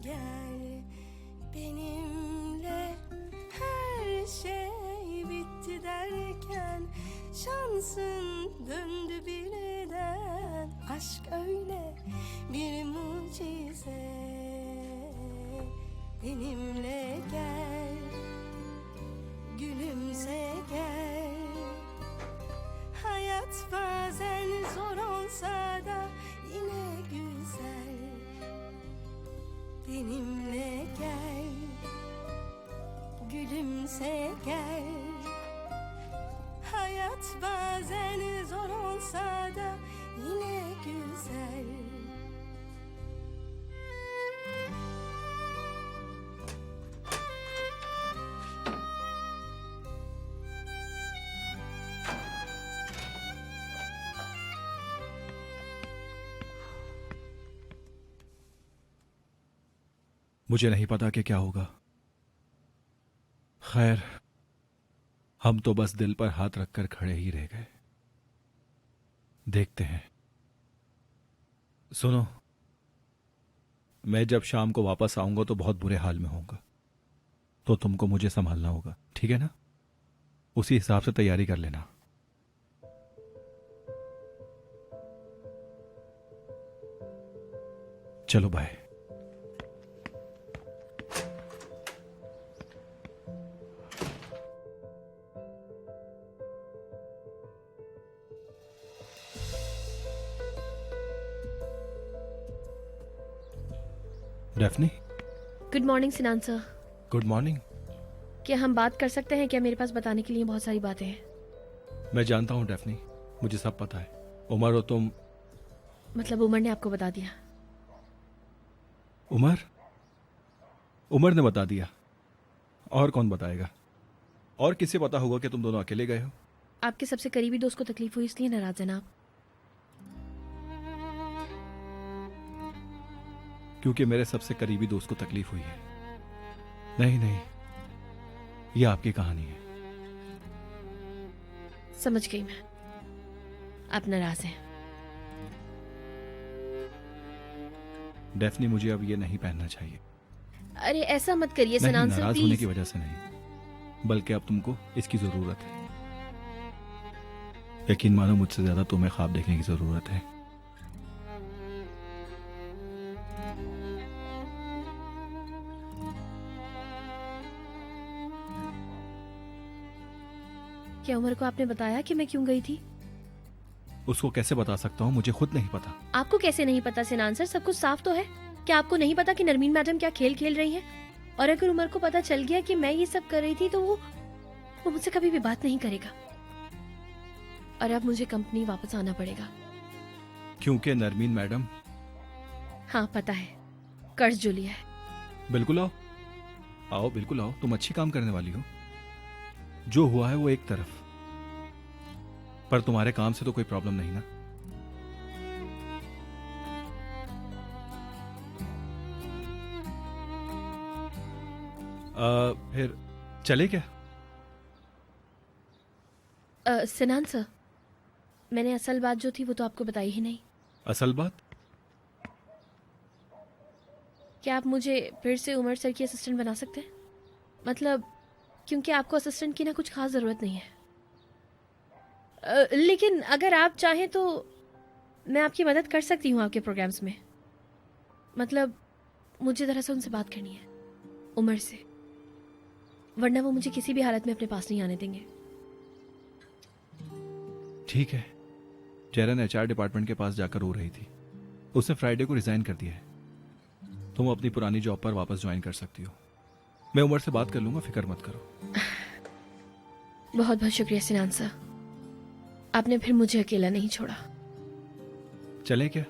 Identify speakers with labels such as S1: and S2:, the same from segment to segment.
S1: gel benimle. Her şey bitti derken şansın döndü birden. Aşk öyle bir mucize. Benimle gel, gülümse gel. Hayat bazen zor olsa da yine güzel. Benimle gel, gülümse gel. Hayat bazen zor olsa da yine güzel.
S2: मुझे नहीं पता कि क्या होगा। खैर, हम तो बस दिल पर हाथ रखकर खड़े ही रह गए। देखते हैं। सुनो, मैं जब शाम को वापस आऊंगा तो बहुत बुरे हाल में होऊंगा, तो तुमको मुझे संभालना होगा, ठीक है ना? उसी हिसाब से तैयारी कर लेना। चलो bye. Daphne,
S3: good morning Sinan sir.
S2: Good morning.
S3: क्या हम बात कर सकते हैं? क्या मेरे पास बताने के लिए बहुत सारी बातें हैं।
S2: मैं जानता हूँ डेफनी, मुझे सब पता है। उमर हो तुम।
S3: मतलब उमर ने आपको बता दिया?
S2: उमर ने बता दिया। और कौन बताएगा? और किसे पता होगा कि तुम दोनों अकेले गए हो?
S3: आपके सबसे करीबी दोस्त को तकलीफ हुई इसलिए नाराज है ना आप?
S2: क्योंकि मेरे सबसे करीबी दोस्त को तकलीफ हुई है। नहीं नहीं, ये आपकी कहानी है।
S3: समझ गई मैं, आप नाराज हैं।
S2: डेफनी, मुझे अब ये नहीं पहनना चाहिए।
S3: अरे ऐसा मत करिए
S2: नहीं,
S3: सिनान सर,
S2: नाराज होने की
S3: प्लीज।
S2: वजह से नहीं, बल्कि अब तुमको इसकी जरूरत है। यकीन मानो, मुझसे ज्यादा तुम्हें ख्वाब देखने की जरूरत है।
S3: क्या उमर को आपने बताया कि मैं क्यों गई थी?
S2: उसको कैसे बता सकता हूँ? मुझे खुद नहीं पता।
S3: आपको कैसे नहीं पता सिनान सर? सब कुछ साफ तो है। क्या आपको नहीं पता कि नरमीन मैडम क्या खेल खेल रही हैं? और अगर उमर को पता चल गया कि मैं ये सब कर रही थी तो वो मुझसे कभी भी बात नहीं करेगा। और अब मुझे कंपनी वापस आना पड़ेगा।
S2: क्योंकि नरमीन मैडम।
S3: हाँ पता है, कर्ज जो लिया है।
S2: बिल्कुल आओ, आओ बिल्कुल आओ। तुम अच्छी काम करने वाली हो। जो हुआ है वो एक तरफ, पर तुम्हारे काम से तो कोई प्रॉब्लम नहीं ना? फिर चले क्या?
S3: सिनान सर, मैंने असल बात जो थी वो तो आपको बताई ही नहीं।
S2: असल बात?
S3: क्या आप मुझे फिर से उमर सर की असिस्टेंट बना सकते हैं? मतलब क्योंकि आपको असिस्टेंट की ना कुछ खास ज़रूरत नहीं है। लेकिन अगर आप चाहें तो मैं आपकी मदद कर सकती हूँ आपके प्रोग्राम्स में। मतलब मुझे दरअसल उनसे बात करनी है, उमर से, वरना वो मुझे किसी भी हालत में अपने पास नहीं आने देंगे।
S2: ठीक है। चेरन एचआर डिपार्टमेंट के पास जाकर रो रही थी। उसने फ्राइडे को रिजाइन कर दिया है। तुम अपनी पुरानी जॉब पर वापस ज्वाइन कर सकती हो। मैं उमर से बात कर लूंगा, फिक्र मत करो।
S3: बहुत बहुत शुक्रिया सिनान सर, आपने फिर मुझे अकेला नहीं छोड़ा।
S2: चले क्या?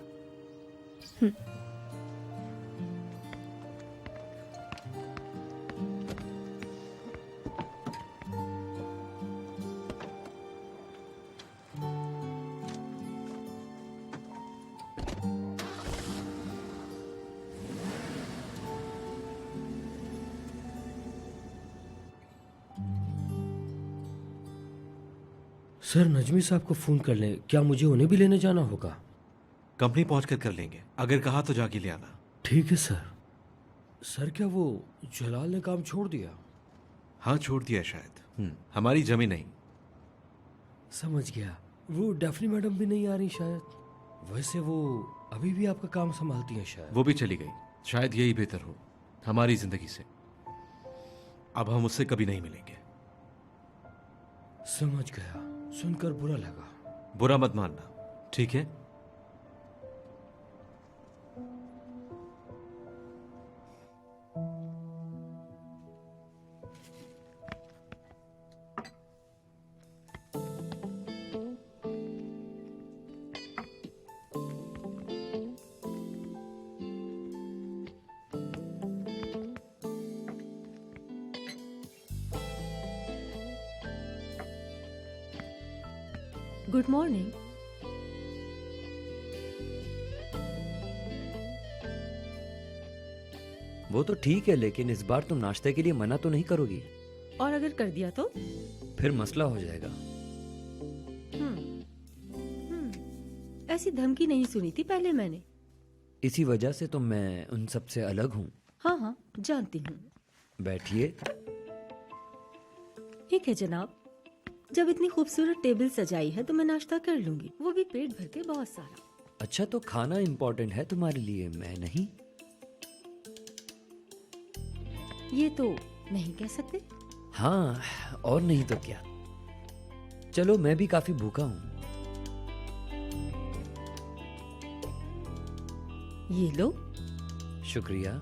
S4: सर, नजमी साहब को फ़ोन कर लें। क्या मुझे उन्हें भी लेने जाना होगा?
S5: कंपनी पहुंचकर कर लेंगे। अगर कहा तो जाके ले आना।
S4: ठीक है सर। सर क्या वो जलाल ने काम छोड़ दिया?
S5: हाँ, छोड़ दिया शायद। हमारी जमीन नहीं।
S4: समझ गया। वो डेफनी मैडम भी नहीं आ रही शायद। वैसे वो अभी भी आपका काम संभालती हैं शायद।
S5: वो भी चली गई। शायद यही बेहतर हो हमारी जिंदगी से। अब हम उससे कभी नहीं मिलेंगे।
S4: समझ गया, सुनकर बुरा लगा।
S5: बुरा मत मानना, ठीक है?
S6: Good morning.
S7: वो तो ठीक है, लेकिन इस बार तुम नाश्ते के लिए मना तो नहीं करोगी?
S6: और अगर कर दिया तो?
S7: फिर मसला हो जाएगा।
S6: ऐसी धमकी नहीं सुनी थी पहले मैंने।
S7: इसी वजह से तो मैं उन सब से अलग हूँ।
S6: हाँ हाँ, जानती हूँ।
S7: बैठिए।
S6: ठीक है जनाब, जब इतनी खूबसूरत टेबल सजाई है तो मैं नाश्ता कर लूंगी, वो भी पेट भर के बहुत सारा।
S7: अच्छा, तो खाना इम्पोर्टेंट है तुम्हारे लिए, मैं नहीं?
S6: ये तो नहीं कह सकते।
S7: हाँ, और नहीं तो क्या। चलो, मैं भी काफी भूखा हूँ।
S6: ये लो।
S7: शुक्रिया।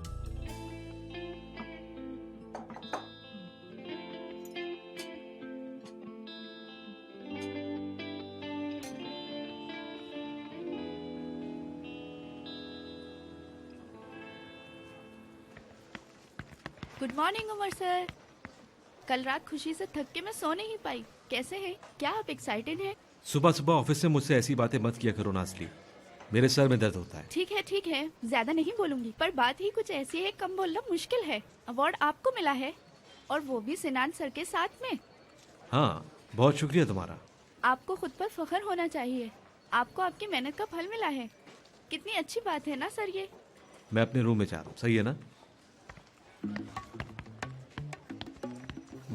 S8: Good morning Umar sir. कल रात खुशी से थक के मैं सो नहीं पाई। कैसे हैं? क्या आप एक्साइटेड हैं?
S5: सुबह सुबह ऑफिस से मुझसे ऐसी बातें मत किया करो नासली, मेरे सर में दर्द होता है।
S8: ठीक है, ज्यादा नहीं बोलूंगी, पर बात ही कुछ ऐसी है, कम बोलना मुश्किल है। अवार्ड आपको मिला है, और वो भी सिनान सर के साथ में।
S5: हाँ, बहुत शुक्रिया तुम्हारा।
S8: आपको खुद पर फख्र होना चाहिए। आपको आपकी मेहनत का फल मिला है। कितनी अच्छी बात है ना सर ये।
S5: मैं अपने रूम में जा रहा हूँ, सही है ना?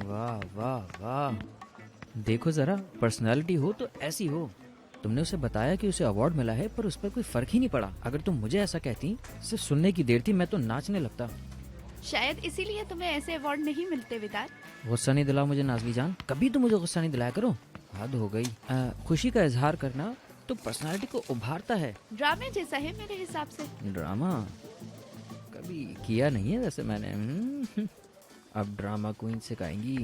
S9: वाह वाह वाह, देखो जरा, पर्सनालिटी हो तो ऐसी हो। तुमने उसे बताया कि उसे अवार्ड मिला है, पर उस पर कोई फर्क ही नहीं पड़ा। अगर तुम मुझे ऐसा कहती, सिर्फ सुनने की देर थी, मैं तो नाचने लगता।
S8: शायद इसीलिए तुम्हें ऐसे अवार्ड नहीं मिलते विदार।
S9: गुस्सा नहीं दिलाओ मुझे नाज़ली जान, कभी तो मुझे गुस्सा नहीं दिलाया करो। हद हो गई। खुशी का इजहार करना तो पर्सनालिटी को उभारता है।
S8: ड्रामे जैसा है मेरे हिसाब से।
S9: ड्रामा कभी किया नहीं है वैसे मैंने। अब ड्रामा क्वीन सिखाएंगी।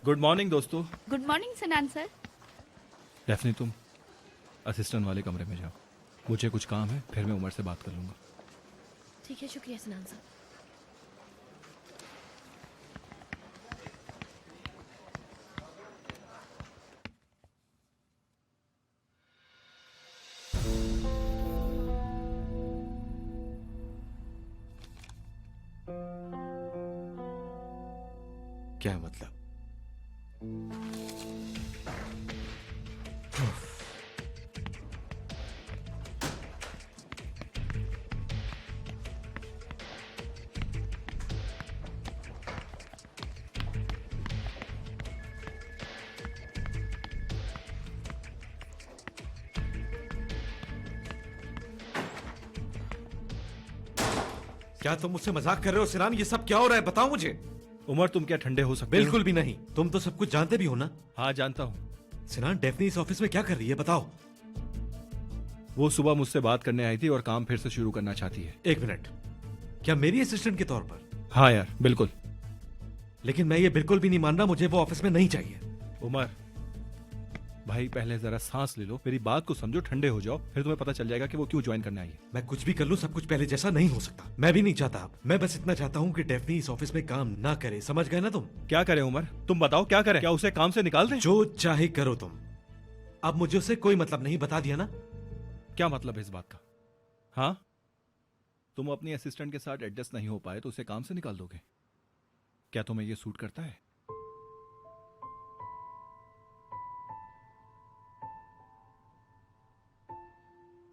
S2: गुड मॉर्निंग दोस्तों।
S8: Good morning Sinan sir.
S2: Daphne, तुम असिस्टेंट वाले कमरे में जाओ, मुझे कुछ काम है, फिर मैं उमर से बात कर लूंगा।
S3: ठीक है, शुक्रिया सनान साहब।
S5: क्या मतलब? क्या तुम मुझसे मजाक कर रहे हो सिनान? ये सब क्या हो रहा है, बताओ मुझे।
S2: उमर, तुम क्या ठंडे हो सकते हो?
S5: बिल्कुल भी नहीं। तुम तो सब कुछ जानते भी हो ना।
S2: हाँ, जानता हूँ।
S5: सिनान, डेफनी इस ऑफिस में क्या कर रही है, बताओ।
S2: वो सुबह मुझसे बात करने आई थी और काम फिर से शुरू करना चाहती है।
S5: एक मिनट, क्या मेरी असिस्टेंट के तौर पर?
S2: हाँ यार, बिल्कुल।
S5: लेकिन मैं ये बिल्कुल भी नहीं मान रहा, मुझे वो ऑफिस में नहीं चाहिए।
S2: उमर भाई, पहले जरा सांस ले लो, मेरी बात को समझो, ठंडे हो जाओ, फिर तुम्हें पता चल जाएगा कि वो क्यों ज्वाइन करने आई है।
S5: मैं कुछ भी कर लूं, सब कुछ पहले जैसा नहीं हो सकता। मैं भी नहीं चाहता। मैं बस इतना चाहता हूं कि डेफनी इस ऑफिस में काम ना करे, समझ गए ना तुम?
S2: क्या करें उमर, तुम बताओ क्या करें? क्या उसे काम से निकाल दें?
S5: जो चाहे करो तुम। अब मुझे उससे कोई मतलब नहीं, बता दिया ना।
S2: क्या मतलब है इस बात का? हाँ, तुम अपनी असिस्टेंट के साथ एडजस्ट नहीं हो पाए तो उसे काम से निकाल दोगे? क्या तुम्हें यह सूट करता है?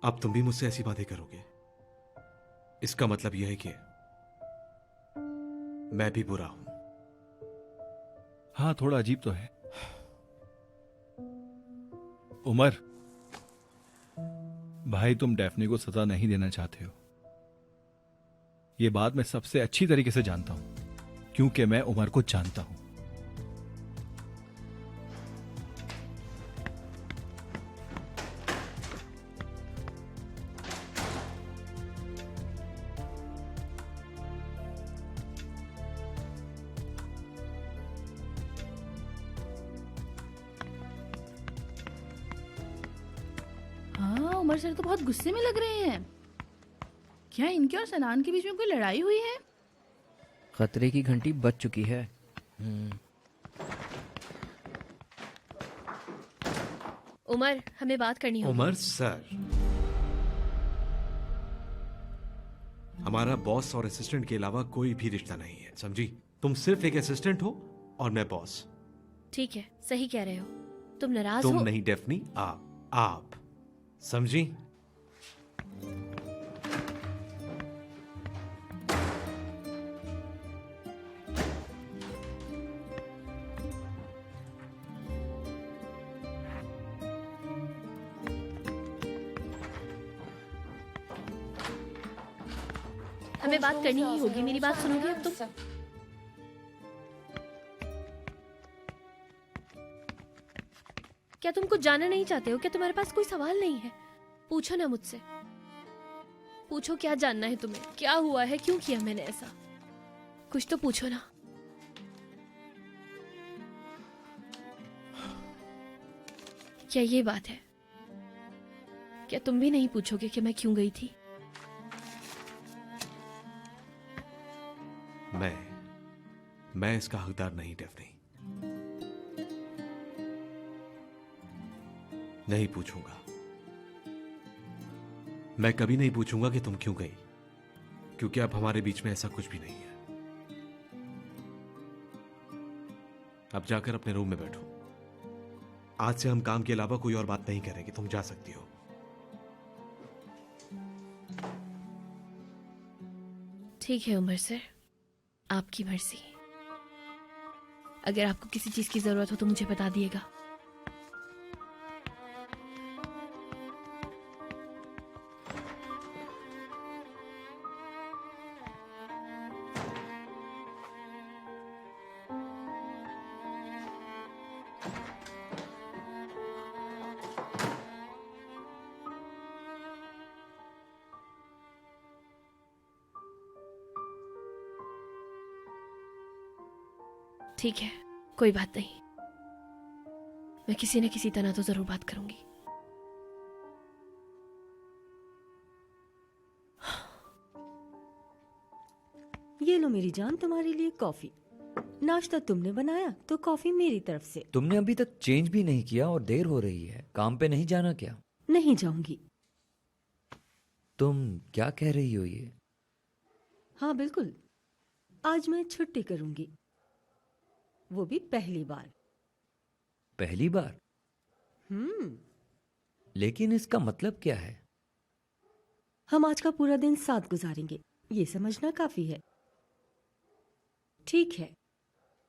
S5: अब तुम भी मुझसे ऐसी बातें करोगे? इसका मतलब यह है कि मैं भी बुरा हूं।
S2: हाँ, थोड़ा अजीब तो है। उमर, भाई तुम डेफनी को सजा नहीं देना चाहते हो, ये बात मैं सबसे अच्छी तरीके से जानता हूं, क्योंकि मैं उमर को जानता हूं।
S8: हाँ, उमर सर तो बहुत गुस्से में लग रहे हैं। क्या इनके और सनान के बीच में कोई लड़ाई हुई है?
S9: खतरे की घंटी बज चुकी है।
S3: उमर, हमें बात करनी होगी।
S5: उमर सर, हमारा बॉस और असिस्टेंट के अलावा कोई भी रिश्ता नहीं है, समझी? तुम सिर्फ एक असिस्टेंट हो और मैं बॉस।
S3: ठीक है, सही कह रहे हो। तुम नाराज
S5: तुम
S3: हो?
S5: नहीं डेफनी, आप समझी?
S3: हमें बात करनी ही होगी। मेरी बात सुनोगे अब तुम? क्या तुम कुछ जानना नहीं चाहते हो? क्या तुम्हारे पास कोई सवाल नहीं है? पूछो ना मुझसे। पूछो, क्या जानना है तुम्हें? क्या हुआ है? क्यों किया मैंने ऐसा? कुछ तो पूछो ना। क्या ये बात है? क्या तुम भी नहीं पूछोगे कि मैं क्यों गई थी?
S5: मैं इसका हकदार नहीं डेफनी। नहीं पूछूंगा। मैं कभी नहीं पूछूंगा कि तुम क्यों गई, क्योंकि अब हमारे बीच में ऐसा कुछ भी नहीं है। अब जाकर अपने रूम में बैठो। आज से हम काम के अलावा कोई और बात नहीं करेंगे। तुम जा सकती हो।
S3: ठीक है उमर सर, आपकी मर्जी। अगर आपको किसी चीज की जरूरत हो तो मुझे बता दिएगा। ठीक है, कोई बात नहीं। मैं किसी न किसी तरह तो जरूर बात करूंगी।
S6: ये लो मेरी जान, तुम्हारे लिए कॉफी। नाश्ता तुमने बनाया तो कॉफी मेरी तरफ से।
S9: तुमने अभी तक चेंज भी नहीं किया और देर हो रही है। काम पे नहीं जाना क्या?
S6: नहीं जाऊंगी।
S9: तुम क्या कह रही हो ये?
S6: हाँ बिल्कुल, आज मैं छुट्टी करूंगी, वो भी पहली बार।
S9: पहली बार? लेकिन इसका मतलब क्या है?
S6: हम आज का पूरा दिन साथ गुजारेंगे, ये समझना काफी है। ठीक है,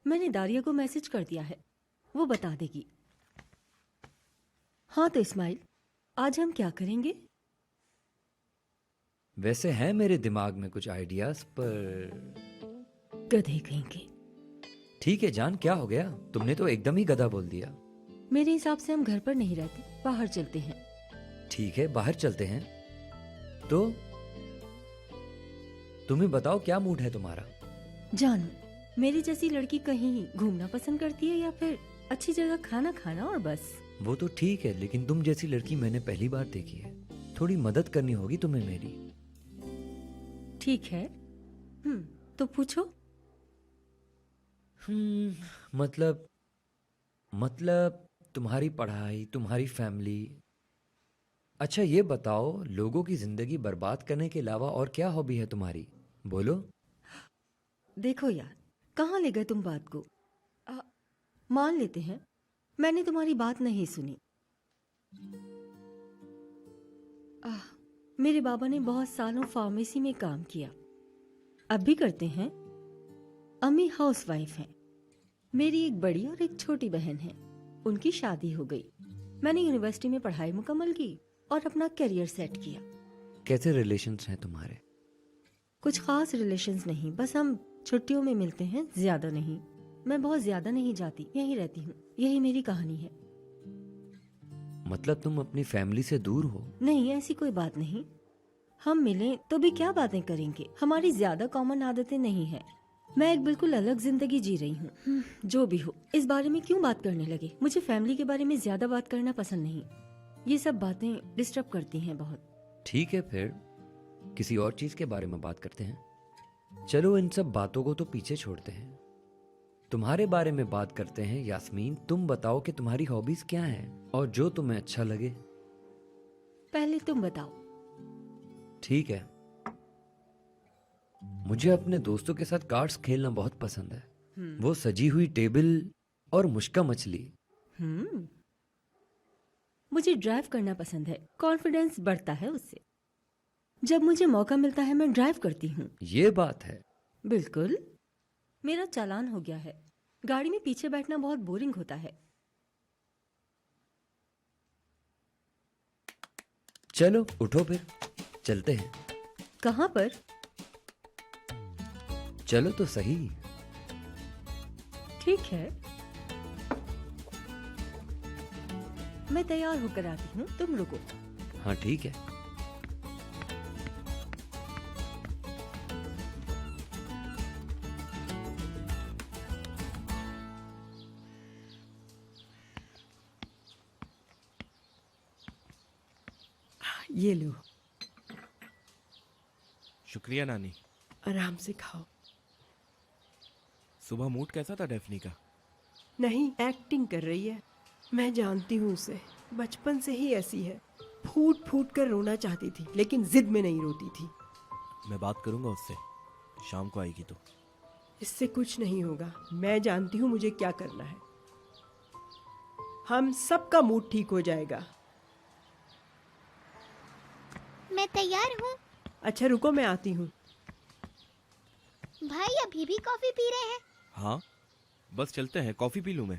S6: मैंने दारिया को मैसेज कर दिया है, वो बता देगी। हाँ तो इस्माइल, आज हम क्या करेंगे?
S9: वैसे है मेरे दिमाग में कुछ आइडियाज, पर
S6: गधे कहेंगे।
S9: ठीक है जान, क्या हो गया? तुमने तो एकदम ही गधा बोल दिया।
S6: मेरे हिसाब से हम घर पर नहीं रहते, बाहर चलते हैं।
S9: ठीक है, बाहर चलते हैं। तो तुम्हें बताओ, क्या मूड है तुम्हारा?
S6: जानो, मेरी जैसी लड़की कहीं घूमना पसंद करती है या फिर अच्छी जगह खाना खाना और बस?
S9: वो तो ठीक है, लेकिन तुम जैसी लड़की मैंने पहली बार देखी है। थोड़ी मदद करनी होगी तुम्हें मेरी।
S6: ठीक है, तो पूछो।
S9: मतलब तुम्हारी पढ़ाई, तुम्हारी फैमिली। अच्छा ये बताओ, लोगों की जिंदगी बर्बाद करने के अलावा और क्या हॉबी है तुम्हारी? बोलो।
S6: देखो यार, कहाँ ले गए तुम बात को? मान लेते हैं मैंने तुम्हारी बात नहीं सुनी। मेरे बाबा ने बहुत सालों फार्मेसी में काम किया, अब भी करते हैं। अम्मी हाउसवाइफ हैं। मेरी एक बड़ी और एक छोटी बहन है। उनकी शादी हो गई। मैंने यूनिवर्सिटी में पढ़ाई मुकम्मल की और अपना करियर सेट किया।
S7: कैसे रिलेशंस हैं तुम्हारे?
S6: कुछ खास रिलेशंस नहीं, बस हम छुट्टियों में मिलते हैं, ज्यादा नहीं। मैं बहुत ज्यादा नहीं जाती, यहीं रहती हूँ। यही मेरी कहानी है।
S7: मतलब तुम अपनी फैमिली से दूर हो?
S6: नहीं, ऐसी कोई बात नहीं। हम मिलें तो भी क्या बातें करेंगे, हमारी ज्यादा कॉमन आदतें नहीं है। मैं एक बिल्कुल अलग जिंदगी जी रही हूँ। जो भी हो, इस बारे में क्यों बात करने लगे? मुझे फैमिली के बारे में ज्यादा बात करना पसंद नहीं। ये सब बातें डिस्टर्ब करती हैं बहुत।
S7: ठीक है, फिर किसी और चीज के बारे में बात करते हैं। चलो इन सब बातों को तो पीछे छोड़ते हैं, तुम्हारे बारे में बात करते हैं। यास्मीन, तुम बताओ कि तुम्हारी हॉबीज क्या हैं और जो तुम्हें अच्छा लगे।
S6: पहले तुम बताओ।
S7: ठीक है, मुझे अपने दोस्तों के साथ कार्ड्स खेलना बहुत पसंद है। वो सजी हुई टेबल और मुश्का मछली।
S6: मुझे ड्राइव करना पसंद है, कॉन्फिडेंस बढ़ता है उससे। जब मुझे मौका मिलता है मैं ड्राइव करती हूँ।
S7: ये बात है।
S6: बिल्कुल। मेरा चालान हो गया है। गाड़ी में पीछे बैठना बहुत बोरिंग होता है।
S7: चलो उठो, फिर चलते हैं।
S6: कहाँ पर?
S7: चलो तो सही।
S6: ठीक है, मैं तैयार होकर आती हूँ, तुम रुको।
S7: हाँ ठीक है।
S10: ये लो,
S11: शुक्रिया नानी।
S10: आराम से खाओ।
S11: सुबह मूड कैसा था डेफनी का?
S10: नहीं, एक्टिंग कर रही है। मैं जानती हूँ उसे, बचपन से ही ऐसी है। फूट फूट कर रोना चाहती थी, लेकिन जिद में नहीं रोती थी।
S11: मैं बात करूंगा उससे, शाम को आएगी तो।
S10: इससे कुछ नहीं होगा। मैं जानती हूँ मुझे क्या करना है। हम सबका मूड ठीक हो जाएगा।
S12: मैं तैयार हूँ।
S10: अच्छा रुको, मैं आती हूँ।
S12: भाई अभी भी कॉफी पी रहे हैं?
S11: हाँ, बस चलते हैं। कॉफी पी लूं मैं?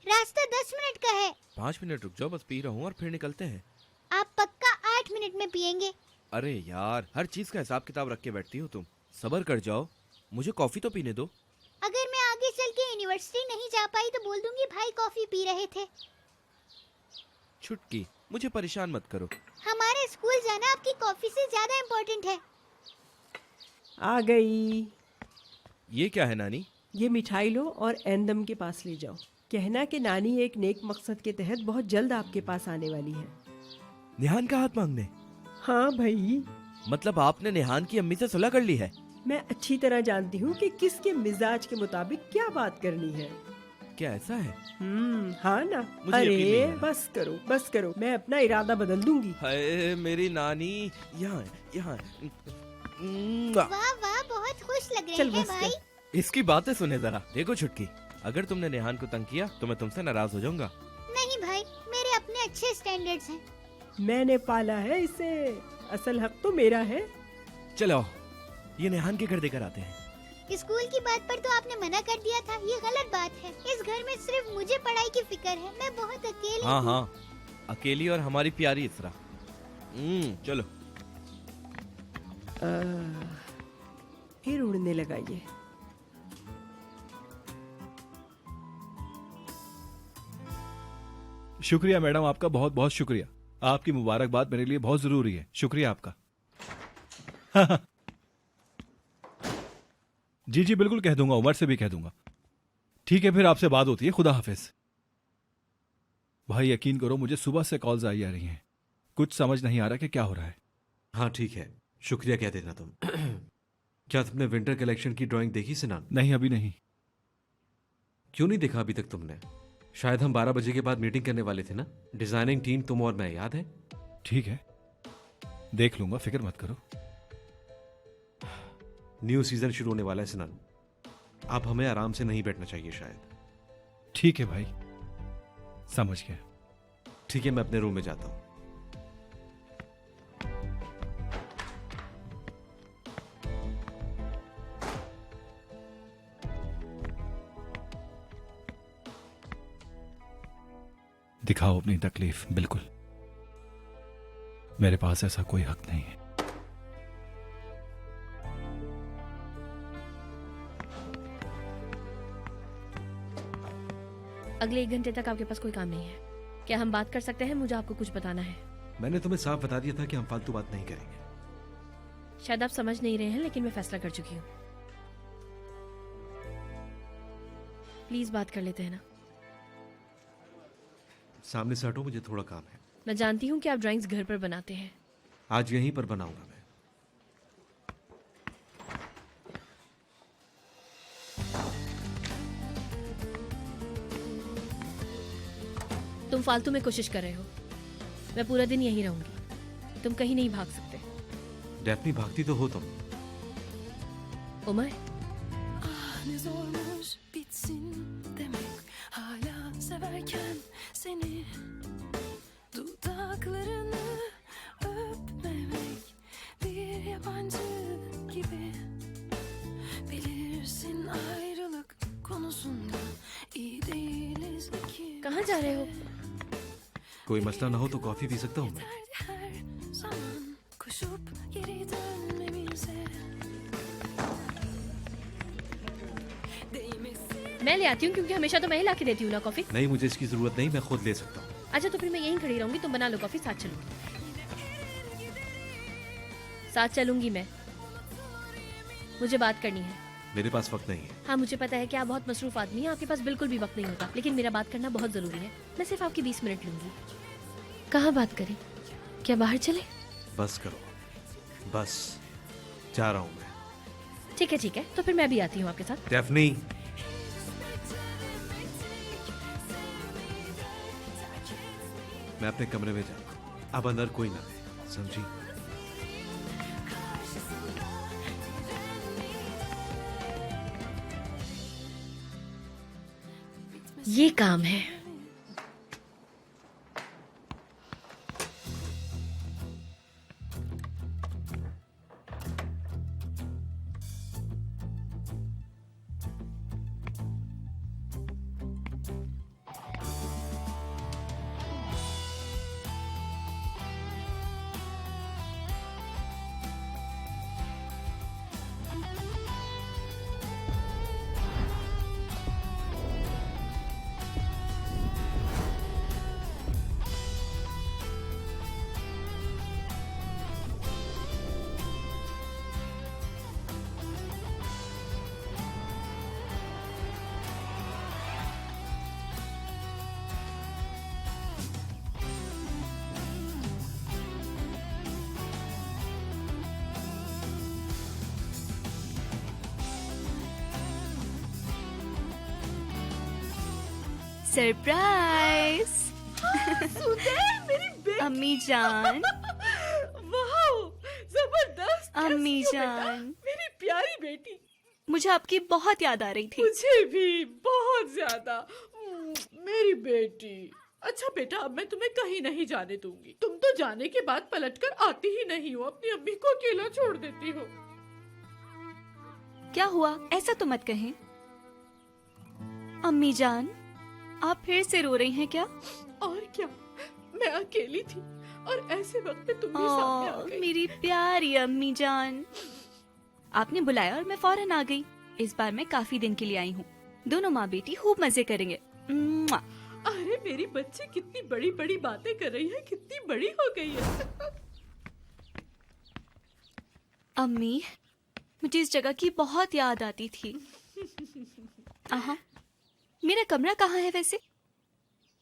S12: रास्ता 10 मिनट का है।
S11: 5 मिनट रुक जाओ, बस पी रहा हूँ और फिर निकलते हैं।
S12: आप पक्का 8 मिनट में पियेंगे?
S11: अरे यार, हर चीज का हिसाब किताब रख के बैठती हो तुम। सब्र कर जाओ, मुझे कॉफी तो पीने दो।
S12: अगर मैं आगे चल के यूनिवर्सिटी नहीं जा पाई तो बोल दूंगी भाई कॉफी पी रहे थे।
S11: छुटकी, मुझे परेशान मत करो।
S12: हमारे स्कूल जाना आपकी कॉफी से ज्यादा इम्पोर्टेंट है।
S10: आ गई।
S11: ये क्या है नानी?
S10: ये मिठाई लो और एंदम के पास ले जाओ। कहना कि नानी एक नेक मकसद के तहत बहुत जल्द आपके पास आने वाली है।
S11: निहान का हाथ मांगने?
S10: हाँ भाई।
S11: मतलब आपने निहान की अम्मी से सुलह कर ली है?
S10: मैं अच्छी तरह जानती हूँ कि किसके मिजाज के मुताबिक क्या बात करनी है।
S11: क्या ऐसा है?
S10: हाँ ना।
S11: मुझे यकीन नहीं
S10: अरे
S11: है।
S10: बस करो बस करो, मैं अपना इरादा बदल दूंगी।
S11: हाय मेरी नानी, यहाँ यहाँ।
S12: वाह वाह, बहुत खुश लग रहे
S10: चल
S12: हैं
S10: बस
S12: भाई।
S11: इसकी बातें सुने जरा। देखो छुटकी, अगर तुमने निहान को तंग किया तो मैं तुमसे नाराज हो जाऊंगा।
S12: नहीं भाई, मेरे अपने अच्छे स्टैंडर्ड्स हैं।
S10: मैंने पाला है इसे, असल हक तो मेरा है।
S11: चलो ये निहान के घर देकर आते हैं।
S12: स्कूल की बात पर तो आपने मना कर दिया था, ये गलत बात है। इस घर में सिर्फ मुझे पढ़ाई की फिक्र है, मैं बहुत अकेली
S11: हाँ
S12: हूँ।
S11: हाँ, अकेली और हमारी प्यारी इसरा। चलो।
S10: फिर उड़ने लगा ये।
S2: शुक्रिया मैडम, आपका बहुत बहुत शुक्रिया। आपकी मुबारकबाद मेरे लिए बहुत जरूरी है। शुक्रिया आपका। जी जी बिल्कुल कह दूंगा, उमर से भी कह दूंगा। ठीक है, फिर आपसे बात होती है। खुदा हाफिज। भाई यकीन करो, मुझे सुबह से कॉल्स आई आ रही हैं। कुछ समझ नहीं आ रहा कि क्या हो रहा है।
S5: हाँ ठीक है, शुक्रिया कह देना तुम। क्या तुमने विंटर कलेक्शन की ड्राइंग देखी सिनान?
S2: नहीं, अभी नहीं।
S5: क्यों नहीं देखा अभी तक तुमने? शायद हम 12 बजे के बाद मीटिंग करने वाले थे ना, डिजाइनिंग टीम, तुम और मैं, याद है?
S2: ठीक है, देख लूंगा, फिक्र मत करो।
S5: न्यू सीजन शुरू होने वाला है सिनान, अब हमें आराम से नहीं बैठना चाहिए शायद।
S2: ठीक है भाई, समझ गया।
S5: ठीक है, मैं अपने रूम में जाता हूं।
S2: दिखाओ अपनी तकलीफ, बिल्कुल। मेरे पास ऐसा कोई हक नहीं है।
S3: अगले 1 घंटे तक आपके पास कोई काम नहीं है। क्या हम बात कर सकते हैं? मुझे आपको कुछ बताना है।
S5: मैंने तुम्हें साफ बता दिया था कि हम फालतू बात नहीं करेंगे।
S3: शायद आप समझ नहीं रहे हैं, लेकिन मैं फैसला कर चुकी हूँ। प्लीज बात कर लेते हैं ना।
S5: सामने से हटो, मुझे थोड़ा काम है।
S3: मैं जानती हूँ कि आप ड्राइंग्स घर पर बनाते हैं।
S5: आज यहीं पर बनाऊंगा मैं।
S3: तुम फालतू में कोशिश कर रहे हो। मैं पूरा दिन यहीं रहूंगी, तुम कहीं नहीं भाग सकते।
S5: डेफनी, भागती तो हो तुम।
S3: Umar,
S1: Ne zormuş bitsin demek, hala severken seni, dudaklarını öpmemek bir yabancı gibi. Bilirsin ayrılık konusunda iyi değiliz ki.
S3: कहाँ जा रहे हो?
S5: कोई मसला ना हो तो कॉफी पी सकता हूँ मैं।
S1: Her zaman koşup geri dönmemize.
S3: मैं ले आती हूँ, क्योंकि हमेशा तो मैं ही ला के देती हूँ ना कॉफी।
S5: नहीं, मुझे इसकी जरूरत नहीं, मैं खुद ले सकता हूँ।
S3: अच्छा, तो फिर मैं यहीं खड़ी रहूंगी, तुम बना लो कॉफी, साथ चलूंगी। साथ चलूंगी मैं। मुझे बात करनी है।
S5: मेरे पास वक्त नहीं है।
S3: हाँ, मुझे पता है कि आप बहुत मसरूफ आदमी हैं, आपके पास बिल्कुल भी वक्त नहीं होता, लेकिन मेरा बात करना बहुत जरूरी है। मैं सिर्फ आपकी 20 मिनट लूंगी। कहाँ बात करें? क्या बाहर चले?
S5: बस करो, बस जा रहा हूँ मैं।
S3: ठीक है, तो फिर मैं भी आती हूँ आपके साथ।
S5: डेफनी, मैं अपने कमरे में जाऊँ, अब अंदर कोई ना रहे, समझी?
S3: ये काम है।
S8: सरप्राइज।
S1: मेरी बेटी।
S8: अम्मी जान।
S1: वाह, जबरदस्त।
S8: अम्मी
S1: कैसी हो
S8: जान।
S1: बेटा? मेरी प्यारी बेटी।
S8: मुझे आपकी बहुत याद आ रही थी।
S1: मुझे भी बहुत ज्यादा। मेरी बेटी। अच्छा बेटा, अब मैं तुम्हें कहीं नहीं जाने दूंगी। तुम तो जाने के बाद पलटकर आती ही नहीं हो, अपनी अम्मी को अकेला छोड़ देती हो।
S8: क्या हुआ? ऐसा तो मत कहें। अम्मी जान, आप फिर से रो रही हैं क्या?
S1: और क्या, मैं अकेली थी और ऐसे वक्त में तुम भी सामने आ गई।
S8: मेरी प्यारी अम्मी जान, आपने बुलाया और मैं फौरन आ गई। इस बार मैं काफी दिन के लिए आई हूँ। दोनों माँ बेटी खूब मजे करेंगे। मुआ।
S1: अरे मेरी बच्ची कितनी बड़ी बड़ी बातें कर रही है, कितनी बड़ी हो गई है।
S8: अम्मी, मुझे इस जगह की बहुत याद आती थी। आहा, मेरा कमरा कहाँ है वैसे?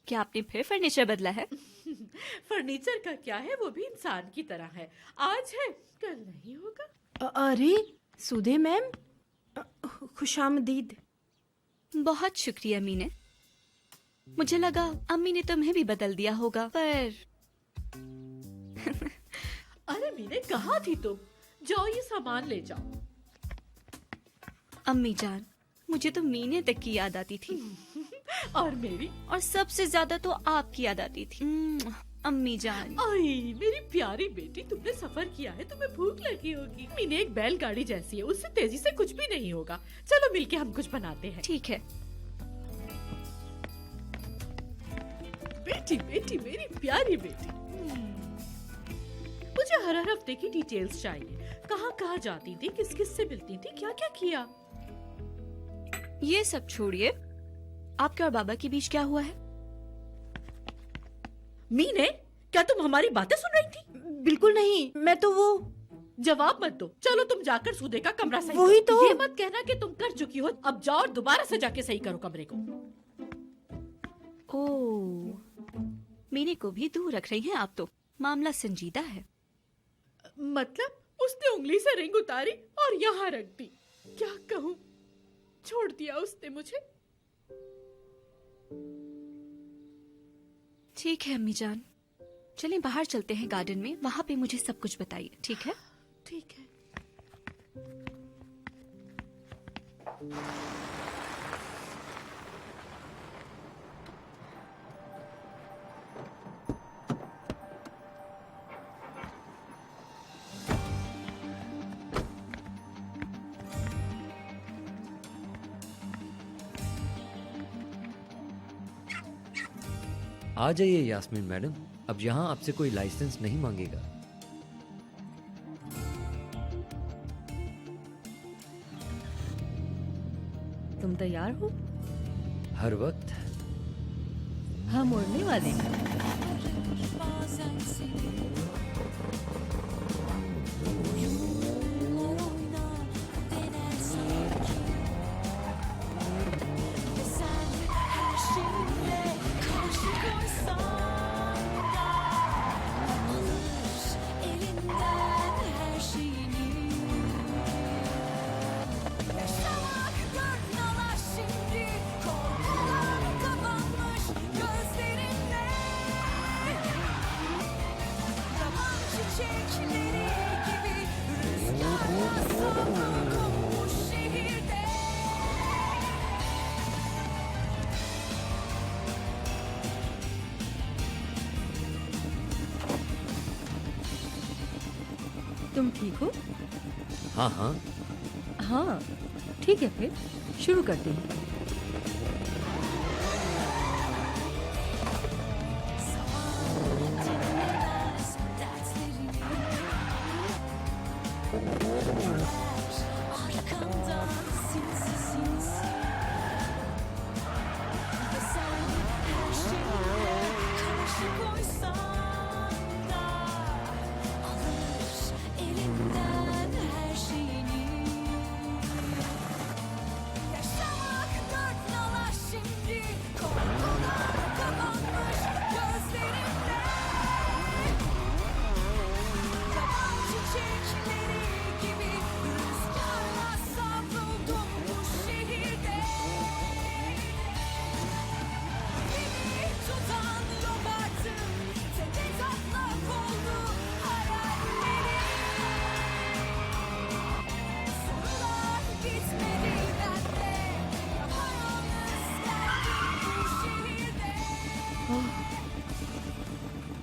S8: क्या आपने फिर फर्नीचर बदला है?
S1: फर्नीचर का क्या है, वो भी इंसान की तरह है। आज है, कल नहीं होगा।
S10: अरे सुधे मैम, खुशामदीद।
S8: बहुत शुक्रिया मीने। मुझे लगा अम्मी ने तुम्हें भी बदल दिया होगा, पर
S1: अरे मीने, कहाँ थी तुम? जाओ ये सामान ले जाओ।
S8: अम्मी जान, मुझे तो मीने तक की याद आती थी।
S1: और मेरी?
S8: और सबसे ज्यादा तो आपकी याद आती थी। अम्मी जान।
S1: आई मेरी प्यारी बेटी, तुमने सफर किया है, तुम्हें भूख लगी होगी। मीने एक बैलगाड़ी जैसी है, उससे तेजी से कुछ भी नहीं होगा। चलो मिलके हम कुछ बनाते हैं।
S8: ठीक है।
S1: बेटी बेटी मेरी प्यारी बेटी। मुझे हर हफ्ते की डिटेल्स चाहिए। कहाँ कहाँ जाती थी, किस किस से मिलती थी, क्या क्या किया।
S8: ये सब छोड़िए, आपके और बाबा के बीच क्या हुआ है?
S1: मीने, क्या तुम हमारी बातें सुन रही थी?
S10: बिल्कुल नहीं, मैं तो वो
S1: जवाब मत दो। चलो तुम जाकर सूदे का कमरा सही
S10: वही
S1: करो।
S10: तो।
S1: ये मत कहना कि तुम कर चुकी हो। अब जाओ और दोबारा से जाके सही करो कमरे को।
S8: ओह, मीने को भी दूर रख रही हैं आप तो। मामला संजीदा है।
S1: मतलब उसने उंगली से रिंग उतारी और यहाँ रख दी। क्या कहूँ, छोड़ दिया उसने मुझे।
S8: ठीक है अम्मी जान, चलें बाहर चलते हैं गार्डन में, वहां पे मुझे सब कुछ बताइए, ठीक है?
S1: ठीक है।
S7: आ जाइए यास्मीन मैडम, अब यहाँ आपसे कोई लाइसेंस नहीं मांगेगा।
S6: तुम तैयार हो?
S7: हर वक्त।
S6: हम उड़ने वाले हैं। तुम ठीक हो?
S7: हाँ हाँ।
S6: हाँ ठीक है, फिर शुरू करते हैं।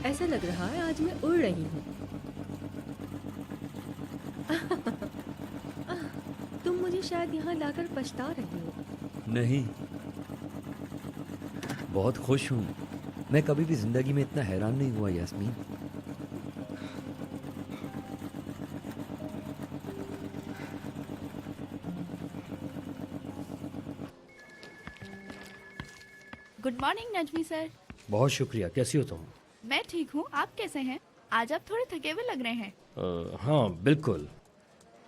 S6: ऐसा लग रहा है आज मैं उड़ रही हूँ। तुम मुझे शायद यहाँ लाकर पछता रही हो।
S7: नहीं, बहुत खुश हूँ। मैं कभी भी जिंदगी में इतना हैरान नहीं हुआ Yasmin.
S8: Good morning Najmi sir.
S4: बहुत शुक्रिया। कैसी हो तुम?
S8: मैं ठीक हूँ, आप कैसे हैं? आज आप थोड़े थके हुए लग रहे हैं।
S4: हाँ बिल्कुल,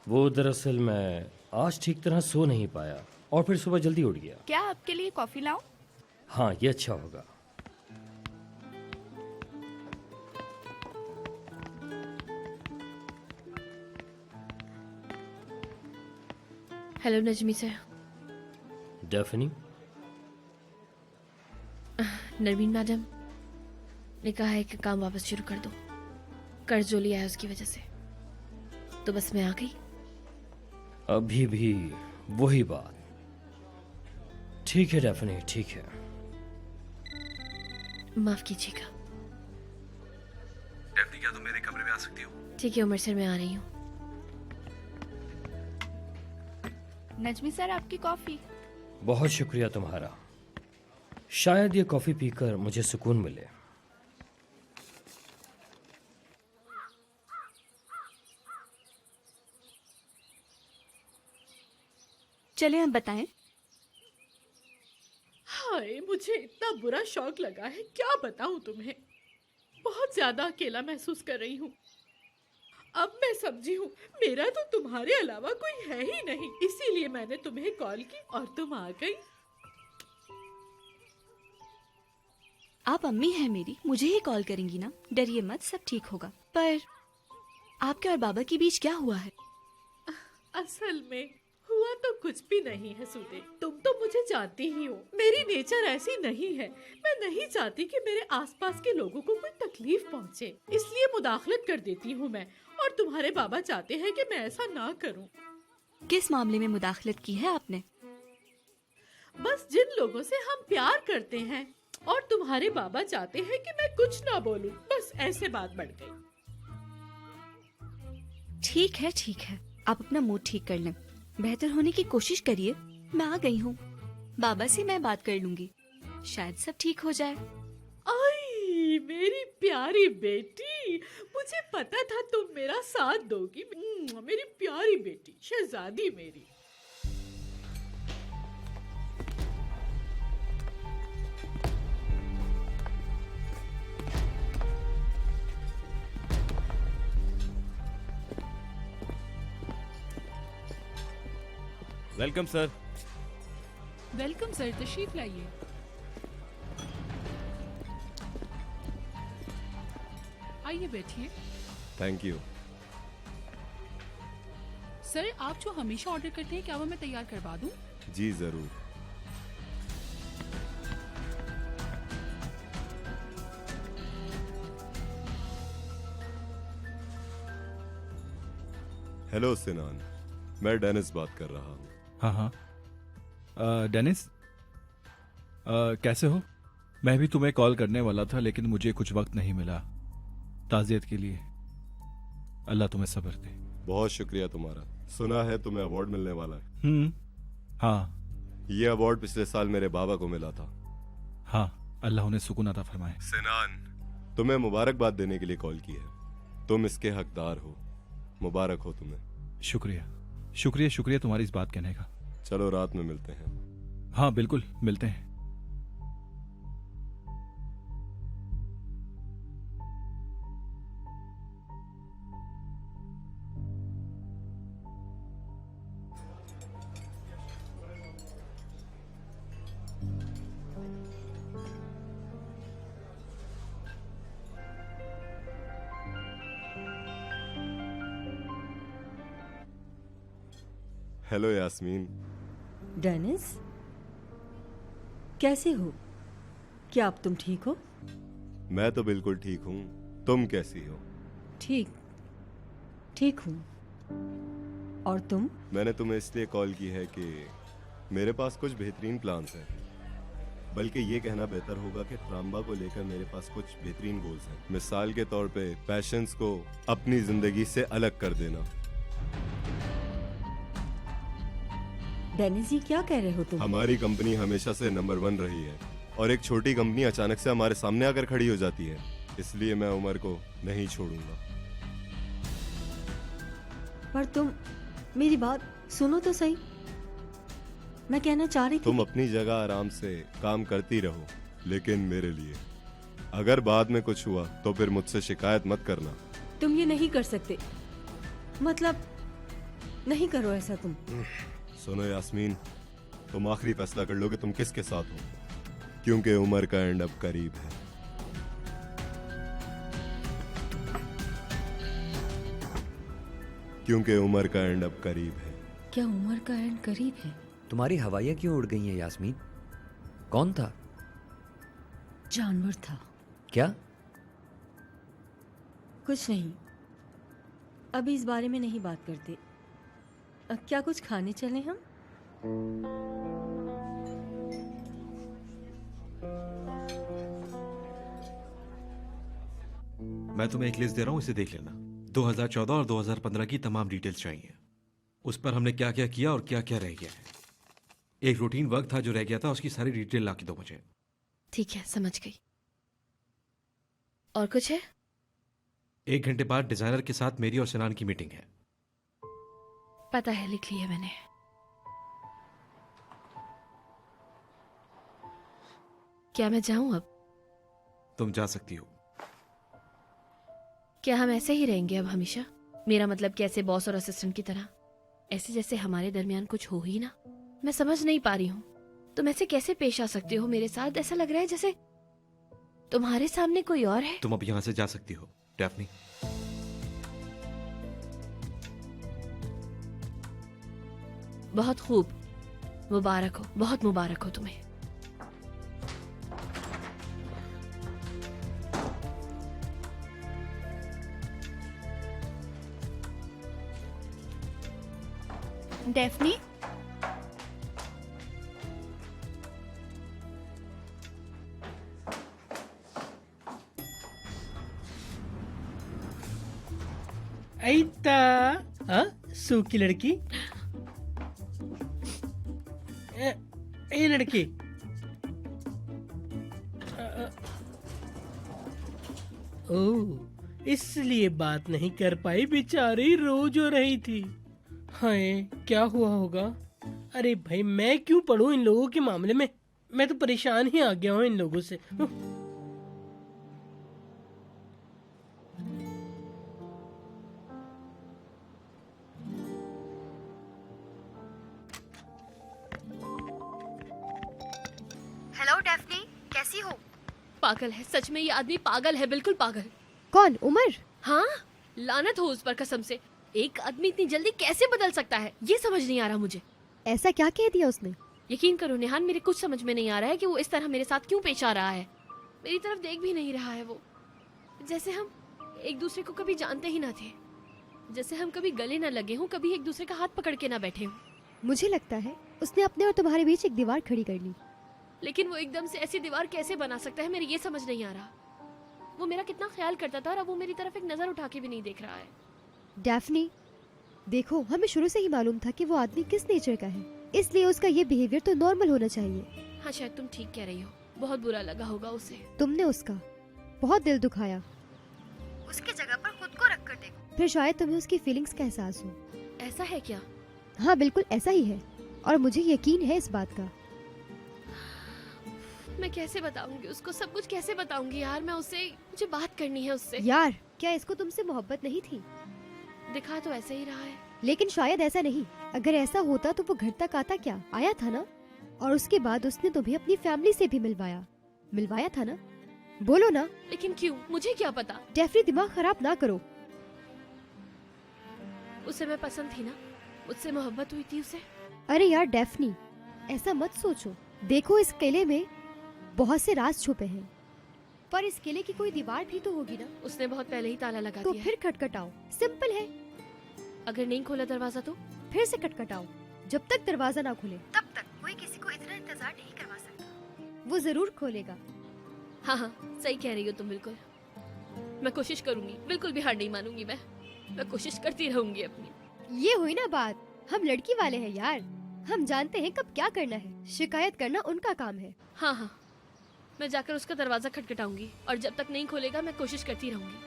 S4: वो दरअसल मैं आज ठीक तरह सो नहीं पाया और फिर सुबह जल्दी उठ गया।
S8: क्या आपके लिए कॉफी लाऊं?
S4: हाँ ये अच्छा होगा।
S3: Hello Najmi sir.
S4: Daphne?
S3: Narmeen madam ने कहा है कि काम वापस शुरू कर दो। कर्ज जो लिया है उसकी वजह से, तो बस मैं आ गई।
S4: अभी भी वही बात। ठीक है डेफनी, ठीक है।
S3: माफ कीजिएगा।
S2: डेफनी, क्या तुम मेरे कमरे में आ सकती हो?
S3: ठीक है उमर सर, मैं आ रही हूँ।
S8: नजमी सर आपकी कॉफी।
S4: बहुत शुक्रिया तुम्हारा। शायद ये कॉफी पीकर मुझे सुकून मिले।
S8: चले हम बताएं।
S1: हाय, मुझे इतना बुरा शौक लगा है, क्या बताऊं तुम्हें। बहुत ज्यादा अकेला महसूस कर रही हूँ। अब मैं समझी हूँ, मेरा तो तुम्हारे अलावा कोई है ही नहीं, इसीलिए मैंने तुम्हें कॉल की और तुम आ गई।
S8: आप अम्मी हैं मेरी, मुझे ही कॉल करेंगी ना, डरिए मत, सब ठीक होगा। पर आपके और बाबा के बीच क्या हुआ है?
S1: असल में हुआ तो कुछ भी नहीं है सूदे, तुम तो मुझे जानती ही हो, मेरी नेचर ऐसी नहीं है। मैं नहीं चाहती कि मेरे आसपास के लोगों को कोई तकलीफ पहुंचे, इसलिए मुदाखलत कर देती हूँ मैं, और तुम्हारे बाबा चाहते हैं कि मैं ऐसा ना करूँ।
S8: किस मामले में मुदाखलत की है आपने?
S1: बस जिन लोगों से हम प्यार करते हैं, और तुम्हारे बाबा चाहते हैं कि मैं कुछ ना बोलूं, बस ऐसे बात बढ़ गई।
S8: ठीक है, आप अपना मूड ठीक कर लें, बेहतर होने की कोशिश करिए। मैं आ गई हूँ, बाबा से मैं बात कर लूंगी, शायद सब ठीक हो जाए।
S1: आई मेरी प्यारी बेटी, मुझे पता था तुम मेरा साथ दोगी। मेरी प्यारी बेटी, शहजादी मेरी।
S11: Welcome sir.
S1: वेलकम सर, तशरीफ लाइए। आइए बैठिए।
S13: Thank you.
S1: सर, आप जो हमेशा ऑर्डर करते हैं, क्या वो मैं तैयार करवा दूं?
S13: जी जरूर। हेलो सिनान, मैं डेनिस बात कर रहा हूँ।
S2: हाँ, डेनिस, कैसे हो? मैं भी तुम्हें कॉल करने वाला था, लेकिन मुझे कुछ वक्त नहीं मिला ताज़ियत के लिए। अल्लाह तुम्हें सब्र दे।
S13: बहुत शुक्रिया तुम्हारा। सुना है तुम्हें अवार्ड मिलने वाला है।
S2: हाँ।
S13: ये अवार्ड पिछले साल मेरे बाबा को मिला था।
S2: हाँ, अल्लाह उन्हें सुकून अता फरमाए।
S13: सिनान, तुम्हें मुबारकबाद देने के लिए कॉल की है। तुम इसके हकदार हो, मुबारक हो तुम्हें।
S2: शुक्रिया शुक्रिया शुक्रिया तुम्हारी इस बात कहने का।
S13: चलो रात में मिलते हैं।
S2: हाँ बिल्कुल, मिलते हैं।
S13: हेलो यास्मीन।
S6: डेनिस, कैसे हो? क्या अब तुम ठीक हो?
S13: मैं तो बिल्कुल ठीक हूँ, तुम कैसी हो?
S6: ठीक हूँ। और तुम?
S13: मैंने तुम्हें इसलिए कॉल की है कि मेरे पास कुछ बेहतरीन प्लान्स हैं। बल्कि ये कहना बेहतर होगा कि ट्राम्बा को लेकर मेरे पास कुछ बेहतरीन गोल्स हैं। मिसाल के तौर पे पैशंस को अपनी जिंदगी से अलग कर देना।
S6: डेनिस, ये क्या कह रहे हो तुम?
S13: हमारी कंपनी हमेशा से नंबर 1 रही है, और एक छोटी कंपनी अचानक से हमारे सामने आकर खड़ी हो जाती है। इसलिए मैं उमर को नहीं छोड़ूंगा।
S6: पर तुम मेरी बात सुनो तो सही। मैं कहना चाह रही थी
S13: तुम अपनी जगह आराम से काम करती रहो, लेकिन मेरे लिए अगर बाद में कुछ हुआ तो फिर मुझसे शिकायत मत करना।
S6: तुम ये नहीं कर सकते, मतलब नहीं करो ऐसा तुम।
S13: सुनो यास्मीन, तुम आखिरी फैसला कर लो कि तुम किसके साथ हो, क्योंकि उमर का एंड अब करीब है। क्योंकि उमर का एंड अब करीब है।
S6: क्या उमर का एंड करीब है?
S7: तुम्हारी हवाइयाँ क्यों उड़ गई हैं यास्मीन? कौन था?
S6: जानवर था।
S7: क्या?
S6: कुछ नहीं, अभी इस बारे में नहीं बात करते। क्या कुछ खाने चले हम?
S5: मैं तुम्हें एक लिस्ट दे रहा हूँ, इसे देख लेना। 2014 और 2015 की तमाम डिटेल्स चाहिए। उस पर हमने क्या क्या किया और क्या क्या रह गया है। एक रूटीन वर्क था जो रह गया था, उसकी सारी डिटेल ला के दो मुझे।
S3: ठीक है, समझ गई। और कुछ है?
S5: 1 घंटे बाद डिजाइनर के साथ मेरी और सिनान की मीटिंग है।
S3: पता है, लिख लिया मैंने। क्या मैं जाऊं अब?
S5: तुम जा सकती हो।
S3: क्या हम ऐसे ही रहेंगे अब हमेशा? मेरा मतलब कि ऐसे बॉस और असिस्टेंट की तरह, ऐसे जैसे हमारे दरमियान कुछ हो ही ना। मैं समझ नहीं पा रही हूँ, तुम ऐसे कैसे पेश आ सकते हो मेरे साथ? ऐसा लग रहा है जैसे तुम्हारे सामने कोई और है।
S5: तुम अब यहाँ से जा सकती हो डैफ्नी।
S3: बहुत खूब, मुबारक हो, बहुत मुबारक हो तुम्हें।
S8: डेफनी,
S14: ऐता सूखी लड़की। ए लड़की, ओह, इसलिए बात नहीं कर पाई, बेचारी रोज हो रही थी। हाय, क्या हुआ होगा? अरे भाई, मैं क्यों पढ़ूं इन लोगों के मामले में? मैं तो परेशान ही आ गया हूँ इन लोगों से।
S3: हेलो डेफनी, कैसी हो? पागल है, सच में ये आदमी पागल है, बिल्कुल पागल।
S15: कौन? उमर?
S3: हाँ, लानत हो उस पर, कसम से। एक आदमी इतनी जल्दी कैसे बदल सकता है, ये समझ नहीं आ रहा मुझे।
S15: ऐसा क्या कह दिया उसने?
S3: यकीन करो नेहान, मेरे कुछ समझ में नहीं आ रहा है कि वो इस तरह मेरे साथ क्यों पेश आ रहा है। मेरी तरफ देख भी नहीं रहा है वो, जैसे हम एक दूसरे को कभी जानते ही ना थे, जैसे हम कभी गले ना लगे हों, कभी एक दूसरे का हाथ पकड़ के ना बैठे हों।
S15: मुझे लगता है उसने अपने और तुम्हारे बीच एक दीवार खड़ी कर ली।
S3: लेकिन वो एकदम से ऐसी दीवार कैसे बना सकता है, मेरे ये समझ नहीं आ रहा। वो मेरा कितना ख्याल करता था और अब वो मेरी तरफ एक नजर उठा के भी नहीं देख रहा है।
S15: डैफ्नी, देखो, हमें शुरू से ही मालूम था कि वो आदमी किस नेचर का है, इसलिए उसका ये बिहेवियर तो नॉर्मल होना चाहिए।
S3: हाँ, शायद तुम ठीक कह रही हो, बहुत बुरा लगा होगा उसे।
S15: तुमने उसका बहुत दिल दुखाया,
S3: उसके जगह पर खुद को रख कर देखो,
S15: फिर शायद तुम्हें उसकी फीलिंग्स का एहसास हो।
S3: ऐसा है क्या?
S15: हाँ, बिल्कुल ऐसा ही है, और मुझे यकीन है इस बात का।
S3: मैं कैसे बताऊंगी उसको, सब कुछ कैसे बताऊंगी यार मैं उसे? मुझे बात करनी है उससे।
S15: यार, क्या इसको तुमसे मोहब्बत नहीं थी?
S3: दिखा तो ऐसे ही रहा है।
S15: लेकिन शायद ऐसा नहीं। अगर ऐसा होता तो वो घर तक आता क्या? आया था ना? और उसके बाद उसने तुम्हें अपनी फैमिली से भी मिलवाया था ना? बोलो ना।
S3: लेकिन क्यों? मुझे क्या पता।
S15: डेफनी, दिमाग खराब ना करो।
S3: उसे मैं पसंद थी ना, मुझसे मोहब्बत हुई थी उसे।
S15: अरे यार डेफनी, ऐसा मत सोचो। देखो, इस किले में बहुत से राज छुपे हैं, पर इस किले की कोई दीवार भी तो होगी ना?
S3: उसने बहुत पहले ही ताला लगा
S15: तो
S3: दिया।
S15: फिर खटखटाओ, सिंपल है।
S3: अगर नहीं खोला दरवाजा तो
S15: फिर से खटखटाओ। जब तक दरवाजा ना खुले तब तक कोई किसी को इतना इंतजार नहीं करवा सकता। वो जरूर खोलेगा।
S3: हाँ हाँ, सही कह रही हो तुम, बिल्कुल। मैं कोशिश करूंगी, बिल्कुल भी हार नहीं मानूंगी। मैं कोशिश करती रहूंगी अपनी।
S15: ये हुई ना बात। हम लड़की वाले हैं यार, हम जानते हैं कब क्या करना है। शिकायत करना उनका काम है।
S3: हाँ हाँ, मैं जाकर उसका दरवाजा खटखटाऊंगी और जब तक नहीं खोलेगा मैं कोशिश करती रहूंगी।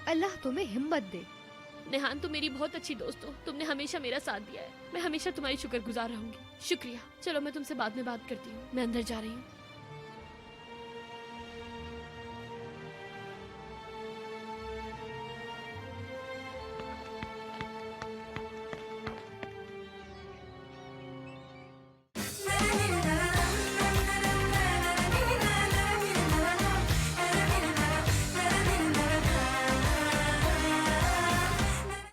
S15: अल्लाह तुम्हें हिम्मत दे।
S3: नेहान, तुम मेरी बहुत अच्छी दोस्त हो, तुमने हमेशा मेरा साथ दिया है। मैं हमेशा तुम्हारी शुक्रगुजार रहूंगी। शुक्रिया। चलो, मैं तुमसे बाद में बात करती हूँ, मैं अंदर जा रही हूँ।